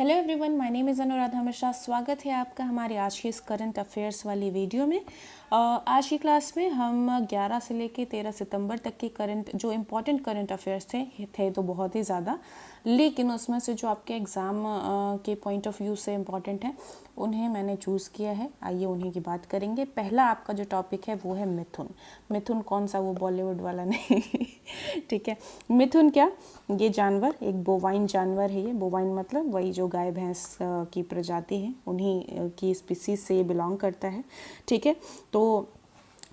Hello everyone, my name is Anuradha Mishra. स्वागत है आपका हमारे आज की इस करंट अफेयर्स वाली वीडियो में। आज की क्लास में हम 11 से लेके 13 सितंबर तक की जो इम्पोर्टेंट करंट अफेयर्स थे तो बहुत ही ज़्यादा, लेकिन उसमें से जो आपके एग्ज़ाम के पॉइंट ऑफ व्यू से इम्पॉर्टेंट है उन्हें मैंने चूज़ किया है। आइए उन्हीं की बात करेंगे। पहला आपका जो टॉपिक है वो है मिथुन। मिथुन कौन सा, वो बॉलीवुड वाला नहीं ठीक है। मिथुन क्या, ये जानवर एक बोवाइन जानवर है। ये बोवाइन मतलब वही जो गाय भैंस की प्रजाति है उन्हीं की स्पीसीज से ये बिलोंग करता है। ठीक है, तो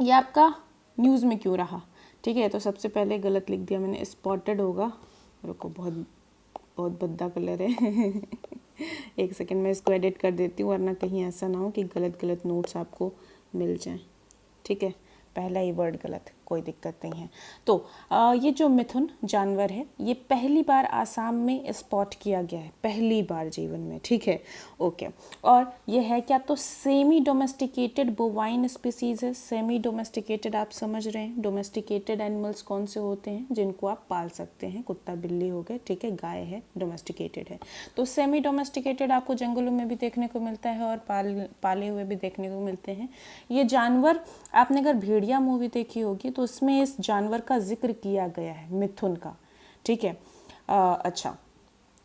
ये आपका न्यूज़ में क्यों रहा? ठीक है, तो सबसे पहले गलत लिख दिया मैंने, स्पॉटेड होगा। रुको, बहुत बहुत भद्दा कलर है एक सेकंड में इसको एडिट कर देती हूँ, वरना कहीं ऐसा ना हो कि गलत गलत नोट्स आपको मिल जाएं। ठीक है, पहला ही वर्ड गलत, कोई दिक्कत नहीं है। तो ये जो मिथुन जानवर है ये पहली बार आसाम में स्पॉट किया गया है, पहली बार जीवन में। ठीक है, ओके। और ये है क्या, तो सेमी डोमेस्टिकेटेड बोवाइन स्पीसीज है। सेमी डोमेस्टिकेटेड आप समझ रहे हैं, डोमेस्टिकेटेड एनिमल्स कौन से होते हैं जिनको आप पाल सकते हैं, कुत्ता बिल्ली हो गए। ठीक है, गाय है, डोमेस्टिकेटेड है। तो सेमी डोमेस्टिकेटेड आपको जंगलों में भी देखने को मिलता है और पाले हुए भी देखने को मिलते हैं। ये जानवर, आपने अगर भेड़िया मूवी देखी होगी तो उसमें इस जानवर का जिक्र किया गया है, मिथुन का। ठीक है, अच्छा,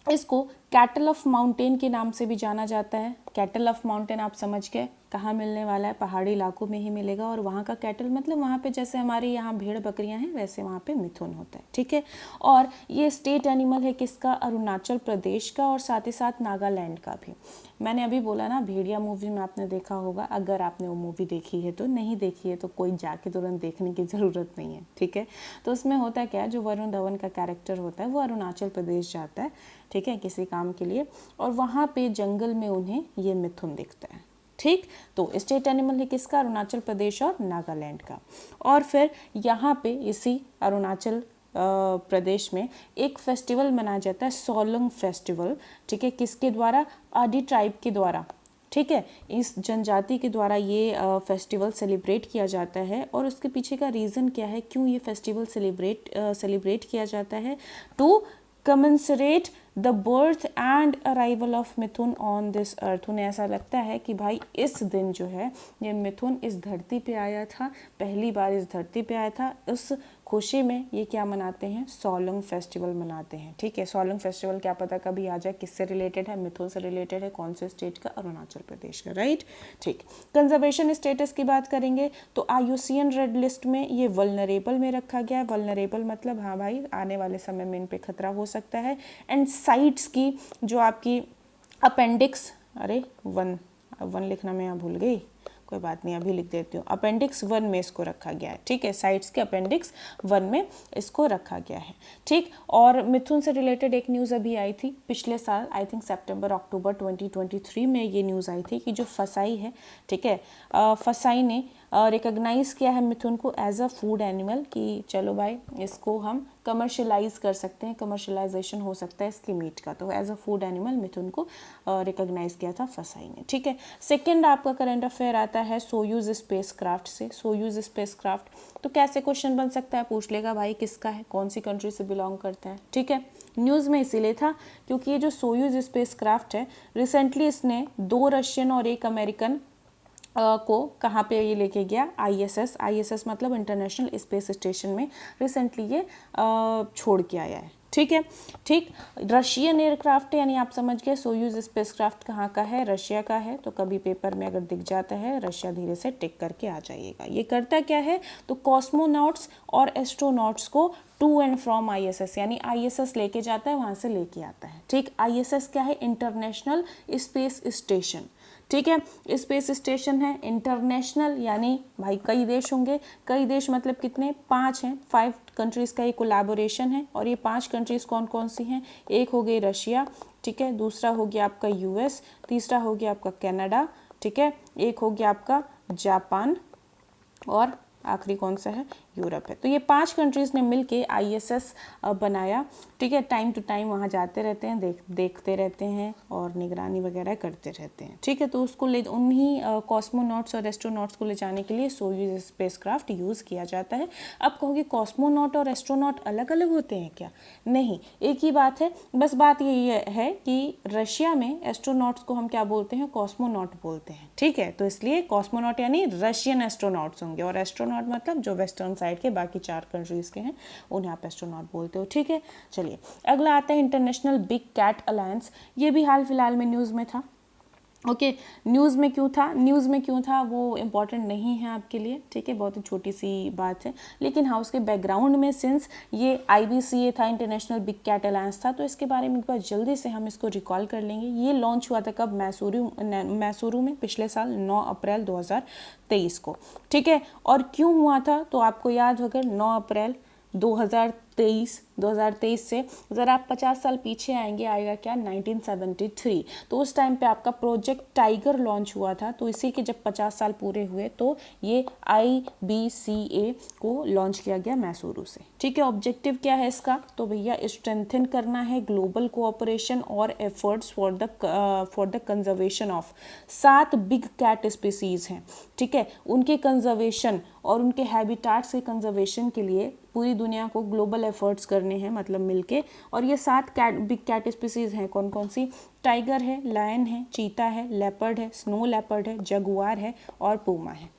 इसको कैटल ऑफ माउंटेन के नाम से भी जाना जाता है। कैटल ऑफ माउंटेन आप समझ गए कहाँ मिलने वाला है, पहाड़ी इलाकों में ही मिलेगा। और वहाँ का कैटल मतलब वहाँ पे जैसे हमारे यहाँ भेड़ बकरियाँ हैं वैसे वहाँ पे मिथुन होता है। ठीक है, और ये स्टेट एनिमल है किसका, अरुणाचल प्रदेश का, और साथ ही साथ नागालैंड का भी। मैंने अभी बोला ना, भेड़िया मूवी में आपने देखा होगा। अगर आपने वो मूवी देखी है तो, नहीं देखी है तो कोई जाके तुरंत देखने की ज़रूरत नहीं है। ठीक है, तो उसमें होता क्या है, जो वरुण धवन का कैरेक्टर होता है वो अरुणाचल प्रदेश जाता है, ठीक है, किसी काम के लिए, और वहाँ पे जंगल में उन्हें ये मिथुन दिखता है। ठीक, तो स्टेट एनिमल है किसका, अरुणाचल प्रदेश और नागालैंड का। और फिर यहाँ पे इसी अरुणाचल प्रदेश में एक फेस्टिवल मनाया जाता है, सोलंग फेस्टिवल। ठीक है, किसके द्वारा, आदि ट्राइब के द्वारा। ठीक है, इस जनजाति के द्वारा ये फेस्टिवल सेलिब्रेट किया जाता है। और उसके पीछे का रीज़न क्या है, क्यों ये फेस्टिवल सेलिब्रेट किया जाता है, to commensurate the birth and arrival of Mithun on this earth. उन्हें ऐसा लगता है कि भाई इस दिन जो है ये मिथुन इस धरती पे आया था, पहली बार इस धरती पे आया था। उस खुशी में ये क्या मनाते हैं, सोलंग फेस्टिवल मनाते हैं। ठीक है, सोलंग फेस्टिवल क्या पता कभी आ जाए, किससे रिलेटेड है, मिथुन से रिलेटेड है, कौन से स्टेट का, अरुणाचल प्रदेश का। राइट, ठीक। कंजर्वेशन स्टेटस की बात करेंगे तो IUCN रेड लिस्ट में ये वल्नरेबल में रखा गया है। वल्नरेबल मतलब हाँ भाई आने वाले समय में इन पे खतरा हो सकता है। एंड साइट्स की जो आपकी अपेंडिक्स, अरे वन लिखना मैं यहाँ भूल गई, कोई बात नहीं अभी लिख देती हूँ। अपेंडिक्स 1 में इसको रखा गया है। ठीक है, साइट्स के अपेंडिक्स 1 में इसको रखा गया है। ठीक, और मिथुन से रिलेटेड एक न्यूज़ अभी आई थी पिछले साल, आई थिंक सितंबर अक्टूबर 2023 में ये न्यूज़ आई थी कि जो फसाई है, ठीक है, फसाई ने रिकॉग्नाइज़ किया है मिथुन को एज अ फूड एनिमल, कि चलो भाई इसको हम कमर्शलाइज कर सकते हैं, कमर्शलाइजेशन हो सकता है इसके मीट का। तो एज अ फूड एनिमल मिथुन को रिकॉग्नाइज किया था फसाई ने। ठीक है, सेकेंड आपका करंट अफेयर आता है सोयूज स्पेसक्राफ्ट से। सोयूज स्पेसक्राफ्ट तो कैसे क्वेश्चन बन सकता है, पूछ लेगा भाई किसका है, कौन सी कंट्री से बिलोंग करता है। ठीक है, न्यूज़ में इसीलिए था क्योंकि ये जो सोयूज स्पेसक्राफ्ट है रिसेंटली इसने 2 रशियन और 1 अमेरिकन को कहाँ पे ये लेके गया, ISS मतलब इंटरनेशनल स्पेस स्टेशन में रिसेंटली ये छोड़ के आया है। ठीक है, ठीक। रशियन एयरक्राफ्ट यानी आप समझ गए सोयूज स्पेसक्राफ्ट कहाँ का है, रशिया का है। तो कभी पेपर में अगर दिख जाता है रशिया, धीरे से टिक करके आ जाइएगा। ये करता क्या है, तो कॉस्मोनॉट्स और एस्ट्रोनॉट्स को टू एंड फ्रॉम ISS यानी ISS लेके जाता है, वहाँ से लेके आता है। ठीक, ISS क्या है, इंटरनेशनल स्पेस स्टेशन। ठीक है, स्पेस स्टेशन है इंटरनेशनल, यानी भाई कई देश होंगे, कई देश मतलब कितने, 5 हैं, 5 कंट्रीज़ का ये कोलैबोरेशन है। और ये 5 कंट्रीज़ कौन कौन सी हैं, एक हो गई रशिया, ठीक है, दूसरा हो गया आपका US, तीसरा हो गया आपका कनाडा, ठीक है, एक हो गया आपका जापान, और आखिरी कौन सा है, यूरोप है। तो ये 5 कंट्रीज़ ने मिलके ISS बनाया, ठीक है। टाइम टू टाइम वहाँ जाते रहते हैं, देखते रहते हैं और निगरानी वगैरह करते रहते हैं, ठीक है। तो उसको उन्हीं कॉस्मोनॉट्स और एस्ट्रोनॉट्स को ले जाने के लिए सोयूज स्पेसक्राफ्ट यूज़ किया जाता है। अब कहोगे कॉस्मोनॉट और एस्ट्रोनॉट अलग अलग होते हैं क्या? नहीं, एक ही बात है। बस बात यही है कि रशिया में एस्ट्रोनॉट्स को हम क्या बोलते हैं? कॉस्मोनॉट बोलते हैं, ठीक है। तो इसलिए कॉस्मोनॉट यानी रशियन एस्ट्रोनॉट्स होंगे, और एस्ट्रोनॉट मतलब जो वेस्टर्न साइड के बाकी 4 कंट्रीज़ के हैं उन्हें आप एस्ट्रोनॉट बोलते हो, ठीक है। चलिए अगला आता है इंटरनेशनल बिग कैट अलायंस। ये भी हाल फिलहाल में न्यूज़ में था, ओके। न्यूज़ में क्यों था वो इम्पॉर्टेंट नहीं है आपके लिए, ठीक है। बहुत ही छोटी सी बात है, लेकिन हाँ उसके बैकग्राउंड में सिंस ये IBCA था, इंटरनेशनल बिग कैट अलायंस था, तो इसके बारे में एक बार जल्दी से हम इसको रिकॉल कर लेंगे। ये लॉन्च हुआ था कब? मैसूरू में पिछले साल 9 अप्रैल 2023 को, ठीक है। और क्यों हुआ था तो आपको याद होगा, 9 अप्रैल 2023 से ज़रा आप 50 साल पीछे आएगा क्या? 1973। तो उस टाइम पे आपका प्रोजेक्ट टाइगर लॉन्च हुआ था। तो इसी के जब 50 साल पूरे हुए तो ये IBCA को लॉन्च किया गया मैसूरू से, ठीक है। ऑब्जेक्टिव क्या है इसका? तो भैया स्ट्रेंथन करना है ग्लोबल कोऑपरेशन और efforts for the conservation of 7 big cat species हैं, ठीक है। उनके कंजर्वेशन और उनके हैबिटाट्स के कंजर्वेशन के लिए पूरी दुनिया को ग्लोबल एफर्ट्स करने हैं, मतलब मिलके। और ये 7 बिग कैट स्पीसीज हैं। कौन कौन सी? टाइगर है, लायन है, चीता है, लेपर्ड है, स्नो लेपर्ड है, जगुआर है और पूमा है,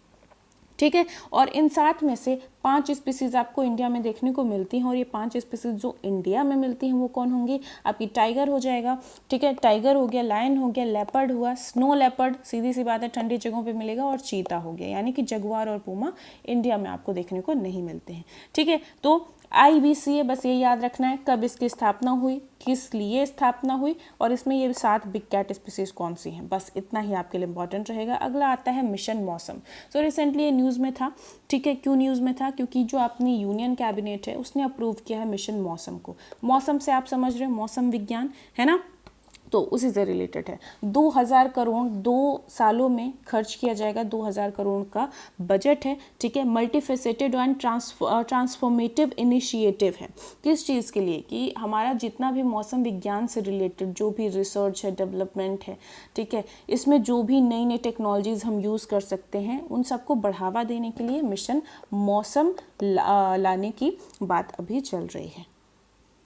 ठीक है। और इन 7 में से 5 स्पीसीज आपको इंडिया में देखने को मिलती हैं, और ये 5 स्पीसीज जो इंडिया में मिलती हैं वो कौन होंगी? आपकी टाइगर हो जाएगा, ठीक है। टाइगर हो गया, लायन हो गया, लेपर्ड हुआ, स्नो लेपर्ड सीधी सी बात है ठंडी जगहों पे मिलेगा, और चीता हो गया। यानी कि जगुआर और पूमा इंडिया में आपको देखने को नहीं मिलते हैं, ठीक है। तो IBCA बस ये याद रखना है कब इसकी स्थापना हुई, किस लिए स्थापना हुई, और इसमें ये 7 बिग कैट स्पीसीज कौन सी हैं, बस इतना ही आपके लिए इंपॉर्टेंट रहेगा। अगला आता है मिशन मौसम। सो रिसेंटली ये न्यूज़ में था, ठीक है। क्यों न्यूज़ में था? क्योंकि जो अपनी यूनियन कैबिनेट है उसने अप्रूव किया है मिशन मौसम को। मौसम से आप समझ रहे हो मौसम विज्ञान, है ना, तो उसी से रिलेटेड है। 2000 करोड़ 2 सालों में खर्च किया जाएगा, 2000 करोड़ का बजट है, ठीक है। मल्टीफेसेटेड एंड ट्रांसफॉर्मेटिव इनिशिएटिव है। किस चीज़ के लिए? कि हमारा जितना भी मौसम विज्ञान से रिलेटेड जो भी रिसर्च है, डेवलपमेंट है, ठीक है, इसमें जो भी नई नई टेक्नोलॉजीज़ हम यूज़ कर सकते हैं उन सबको बढ़ावा देने के लिए मिशन मौसम लाने की बात अभी चल रही है,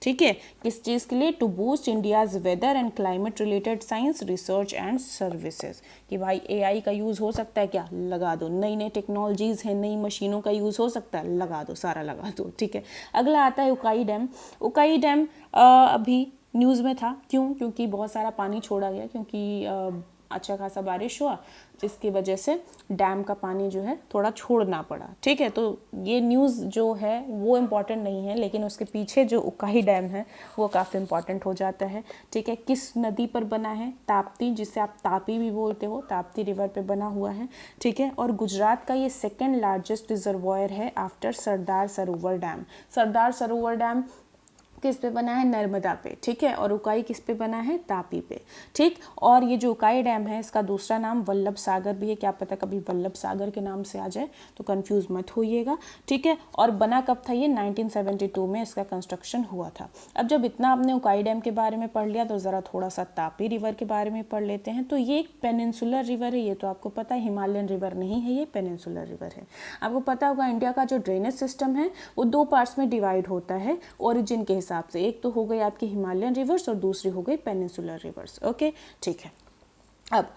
ठीक है। किस चीज़ के लिए? To boost India's weather and climate related science research and services. कि भाई AI का यूज़ हो सकता है क्या? लगा दो। नई नई टेक्नोलॉजीज़ हैं, नई मशीनों का यूज़ हो सकता है, लगा दो, सारा लगा दो, ठीक है। अगला आता है उकाई डैम। उकाई डैम अभी न्यूज़ में था। क्यों? क्योंकि बहुत सारा पानी छोड़ा गया, क्योंकि अच्छा खासा बारिश हुआ, जिसकी वजह से डैम का पानी जो है थोड़ा छोड़ना पड़ा, ठीक है। तो ये न्यूज़ जो है वो इम्पॉर्टेंट नहीं है, लेकिन उसके पीछे जो उकाई डैम है वो काफ़ी इम्पॉर्टेंट हो जाता है, ठीक है। किस नदी पर बना है? ताप्ती, जिसे आप तापी भी बोलते हो, ताप्ती रिवर पे बना हुआ है, ठीक है। और गुजरात का ये 2nd लार्जेस्ट रिजर्वॉयर है after Sardar Sarovar dam. Sardar Sarovar dam किस पे बना है? नर्मदा पे, ठीक है। और उकाई किस पे बना है? तापी पे, ठीक। और ये जो उकाई डैम है इसका दूसरा नाम वल्लभ सागर भी है, क्या पता कभी वल्लभ सागर के नाम से आ जाए, तो कंफ्यूज मत होइएगा, ठीक है। और बना कब था ये? 1972 में इसका कंस्ट्रक्शन हुआ था। अब जब इतना आपने उकाई डैम के बारे में पढ़ लिया तो ज़रा थोड़ा सा तापी रिवर के बारे में पढ़ लेते हैं। तो ये एक पेनिनसुलर रिवर है, ये तो आपको पता है, हिमालयन रिवर नहीं है, ये पेनिनसुलर रिवर है। आपको पता होगा इंडिया का जो ड्रेनेज सिस्टम है वो 2 पार्ट्स में डिवाइड होता है ओरिजिन के हिसाब से। एक तो हो गई आपकी हिमालयन रिवर्स और दूसरी हो गई पेनिनसुलर रिवर्स, ओके, ठीक है। अब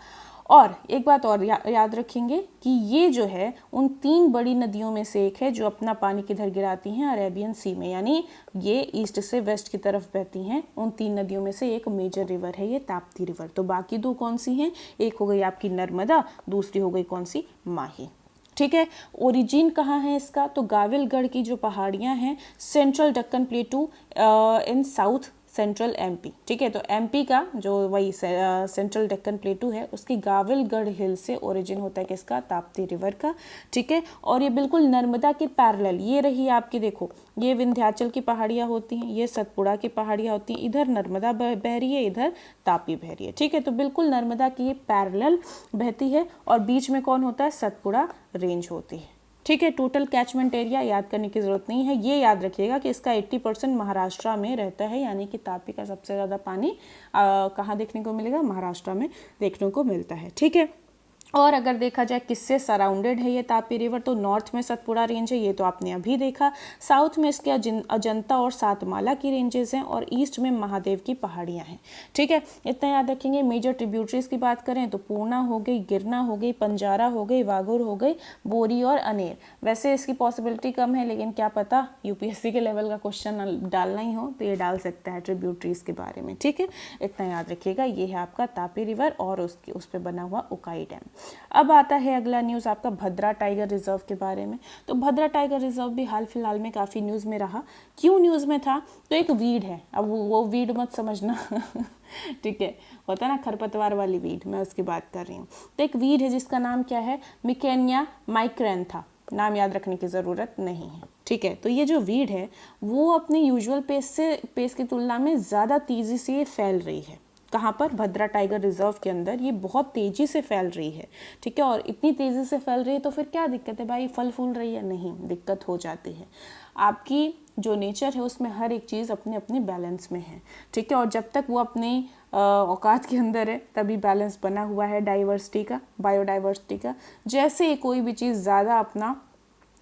और एक बात और याद रखेंगे कि ये जो है उन 3 बड़ी नदियों में से एक है जो अपना पानी किधर गिराती हैं? अरेबियन सी में, यानी ये ईस्ट से वेस्ट की तरफ बहती हैं। उन 3 नदियों में से एक मेजर रिवर है ये ताप्ती रिवर। तो बाकी 2 कौन सी हैं? एक हो गई आपकी नर्मदा, दूसरी हो गई कौन सी? माही, ठीक है। ओरिजिन कहाँ है इसका? तो गाविलगढ़ की जो पहाड़ियाँ हैं, सेंट्रल दक्कन प्लेटू इन साउथ सेंट्रल MP, ठीक है। तो MP का जो वही सेंट्रल डेक्कन प्लेटू है उसकी गाविलगढ़ हिल से ओरिजिन होता है किसका? ताप्ती रिवर का, ठीक है। और ये बिल्कुल नर्मदा के पैरेलल, ये रही आपकी, देखो ये विंध्याचल की पहाड़ियाँ होती हैं, ये सतपुड़ा की पहाड़ियाँ होती हैं, इधर नर्मदा बह रही है, इधर तापी बह रही है, ठीक है। तो बिल्कुल नर्मदा की ये पैरेलल बहती है और बीच में कौन होता है? सतपुड़ा रेंज होती है, ठीक है। टोटल कैचमेंट एरिया याद करने की ज़रूरत नहीं है, ये याद रखिएगा कि इसका 80% महाराष्ट्र में रहता है, यानी कि तापी का सबसे ज़्यादा पानी कहाँ देखने को मिलेगा, महाराष्ट्र में देखने को मिलता है। ठीक है। और अगर देखा जाए किससे सराउंडेड है ये तापी रिवर, तो नॉर्थ में सतपुड़ा रेंज है, ये तो आपने अभी देखा। साउथ में इसके अजंता और सातमाला की रेंजेस हैं, और ईस्ट में महादेव की पहाड़ियाँ हैं। ठीक है, इतना याद रखेंगे। मेजर ट्रिब्यूटरीज की बात करें तो पूर्णा हो गई, गिरना हो गई, पंजारा हो गई, वाघुर हो गई, बोरी और अनेर। वैसे इसकी पॉसिबिलिटी कम है, लेकिन क्या पता यूपीएससी के लेवल का क्वेश्चन डालना ही हो तो ये डाल सकता है ट्रिब्यूटरीज के बारे में। ठीक है, इतना याद रखिएगा। ये है आपका तापी रिवर और उस पर बना हुआ उकाई डैम। अब आता है अगला न्यूज़ आपका भद्रा टाइगर रिजर्व के बारे में। तो भद्रा टाइगर रिजर्व भी हाल फिलहाल में काफ़ी न्यूज़ में रहा। क्यों न्यूज़ में था? तो एक वीड है, अब वो वीड मत समझना ठीक है, होता है ना खरपतवार वाली वीड, मैं उसकी बात कर रही हूँ। तो एक वीड है जिसका नाम क्या है, मिकेनिया माइक्रेंथा। नाम याद रखने की ज़रूरत नहीं है। ठीक है, तो ये जो वीड है वो अपने यूजुअल पेस की तुलना में ज़्यादा तेज़ी से फैल रही है। कहाँ पर? भद्रा टाइगर रिजर्व के अंदर ये बहुत तेज़ी से फैल रही है। ठीक है, और इतनी तेज़ी से फैल रही है तो फिर क्या दिक्कत है भाई, फल फूल रही है? नहीं, दिक्कत हो जाती है। आपकी जो नेचर है उसमें हर एक चीज़ अपने अपने बैलेंस में है। ठीक है, और जब तक वो अपने औकात के अंदर है तभी बैलेंस बना हुआ है डाइवर्सिटी का, बायोडाइवर्सिटी का। जैसे ही कोई भी चीज़ ज़्यादा अपना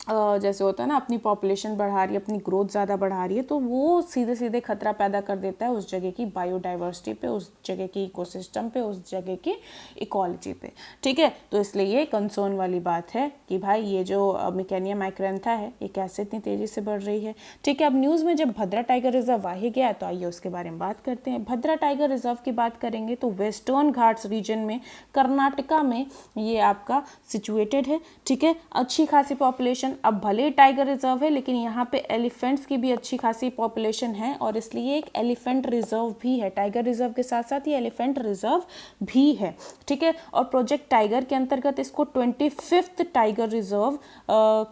जैसे होता है ना अपनी पॉपुलेशन बढ़ा रही है, अपनी ग्रोथ ज़्यादा बढ़ा रही है, तो वो सीधे सीधे खतरा पैदा कर देता है उस जगह की बायोडाइवर्सिटी पे, उस जगह की इकोसिस्टम पे, उस जगह की इकोलॉजी पे। ठीक है, तो इसलिए ये कंसर्न वाली बात है कि भाई ये जो मिकेनिया माइक्रेंथा है ये कैसे इतनी तेज़ी से बढ़ रही है। ठीक है, अब न्यूज़ में जब भद्रा टाइगर रिजर्व आ ही गया तो आइए उसके बारे में बात करते हैं। भद्रा टाइगर रिजर्व की बात करेंगे तो वेस्टर्न घाट्स रीजन में कर्नाटका में ये आपका सिचुएटेड है। ठीक है, अच्छी खासी पॉपुलेशन। अब भले टाइगर रिजर्व है लेकिन यहाँ पे एलिफेंट्स की भी अच्छी खासी पॉपुलेशन है, और इसलिए एक एलिफेंट रिजर्व भी है। टाइगर रिजर्व के साथ साथ ये एलिफेंट रिजर्व भी है। ठीक है, और प्रोजेक्ट टाइगर के अंतर्गत इसको 25th टाइगर रिजर्व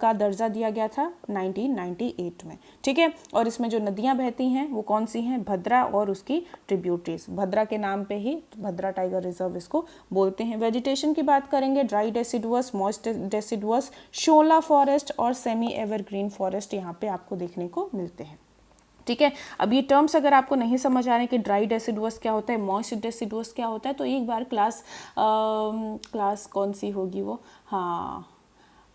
का दर्जा दिया गया था 1998 में। ठीक है, और इसमें जो नदियाँ बहती हैं वो कौन सी हैं? भद्रा और उसकी ट्रिब्यूटरीज। भद्रा के नाम पे ही भद्रा टाइगर रिजर्व इसको बोलते हैं। वेजिटेशन की बात करेंगे, ड्राई डेसिडुअस, मॉइस्ट डेसिडुअस, शोला फॉरेस्ट और सेमी एवरग्रीन फॉरेस्ट यहाँ पे आपको देखने को मिलते हैं। ठीक है, अब ये टर्म्स अगर आपको नहीं समझ आ रहे कि ड्राई डेसिडुअस क्या होता है, मॉइस्ट डेसिडुअस क्या होता है, तो एक बार क्लास कौन सी होगी वो, हाँ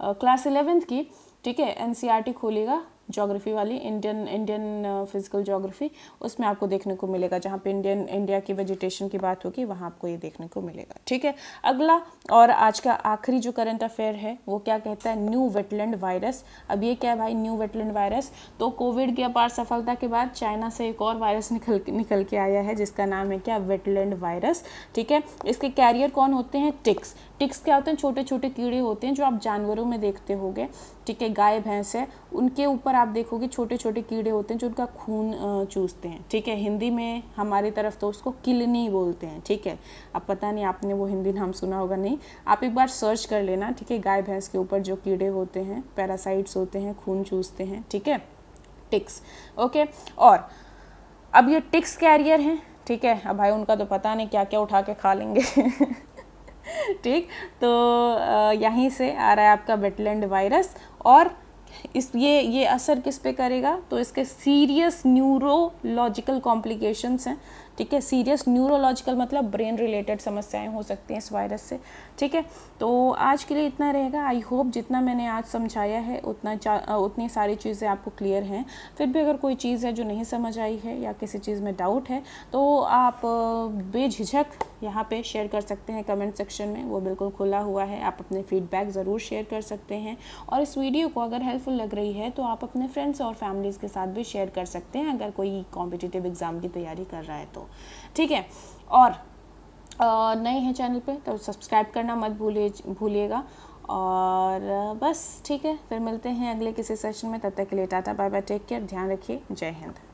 क्लास 11th की, ठीक है, एनसीईआरटी खोलेगा ज्योग्राफी वाली, इंडियन फिजिकल ज्योग्राफी, उसमें आपको देखने को मिलेगा। जहाँ पे इंडिया की वेजिटेशन की बात होगी वहाँ आपको ये देखने को मिलेगा। ठीक है, अगला और आज का आखिरी जो करंट अफेयर है वो क्या कहता है, न्यू वेटलैंड वायरस। अब ये क्या है भाई, न्यू वेटलैंड वायरस? तो कोविड की अपार सफलता के बाद चाइना से एक और वायरस निकल के आया है जिसका नाम है क्या, वेटलैंड वायरस। ठीक है, इसके कैरियर कौन होते हैं? टिक्स। टिक्स क्या होते हैं? छोटे छोटे कीड़े होते हैं जो आप जानवरों में देखते होंगे। ठीक है, गाय भैंस है उनके ऊपर आप देखोगे छोटे छोटे कीड़े होते हैं जो उनका खून चूसते हैं। ठीक है, हिंदी में हमारी तरफ तो उसको किलनी बोलते हैं। ठीक है, अब पता नहीं आपने वो हिंदी नाम सुना होगा नहीं, आप एक बार सर्च कर लेना। ठीक है, गाय भैंस के ऊपर जो कीड़े होते हैं, पैरासाइट्स होते हैं, खून चूसते हैं। ठीक है, टिक्स। ओके, और अब ये टिक्स कैरियर हैं। ठीक है, अब भाई उनका तो पता नहीं क्या क्या उठा के खा लेंगे ठीक, तो यहीं से आ रहा है आपका वेटलैंड वायरस। और ये असर किस पे करेगा, तो इसके सीरियस न्यूरोलॉजिकल कॉम्प्लिकेशंस हैं। ठीक है, सीरियस न्यूरोलॉजिकल मतलब ब्रेन रिलेटेड समस्याएं हो सकती हैं इस वायरस से। ठीक है, तो आज के लिए इतना रहेगा। आई होप जितना मैंने आज समझाया है उतनी सारी चीज़ें आपको क्लियर हैं। फिर भी अगर कोई चीज़ है जो नहीं समझ आई है या किसी चीज़ में डाउट है तो आप बेझिझक यहाँ पे शेयर कर सकते हैं कमेंट सेक्शन में, वो बिल्कुल खुला हुआ है। आप अपने फीडबैक ज़रूर शेयर कर सकते हैं, और इस वीडियो को अगर हेल्पफुल लग रही है तो आप अपने फ्रेंड्स और फैमिलीज़ के साथ भी शेयर कर सकते हैं अगर कोई कॉम्पिटिटिव एग्ज़ाम की तैयारी कर रहा है तो। ठीक है, और नए हैं चैनल पे तो सब्सक्राइब करना मत भूलिएगा। और बस ठीक है, फिर मिलते हैं अगले किसी सेशन में। तब तक के लिए tata bye bye, take care, ध्यान रखिए, जय हिंद।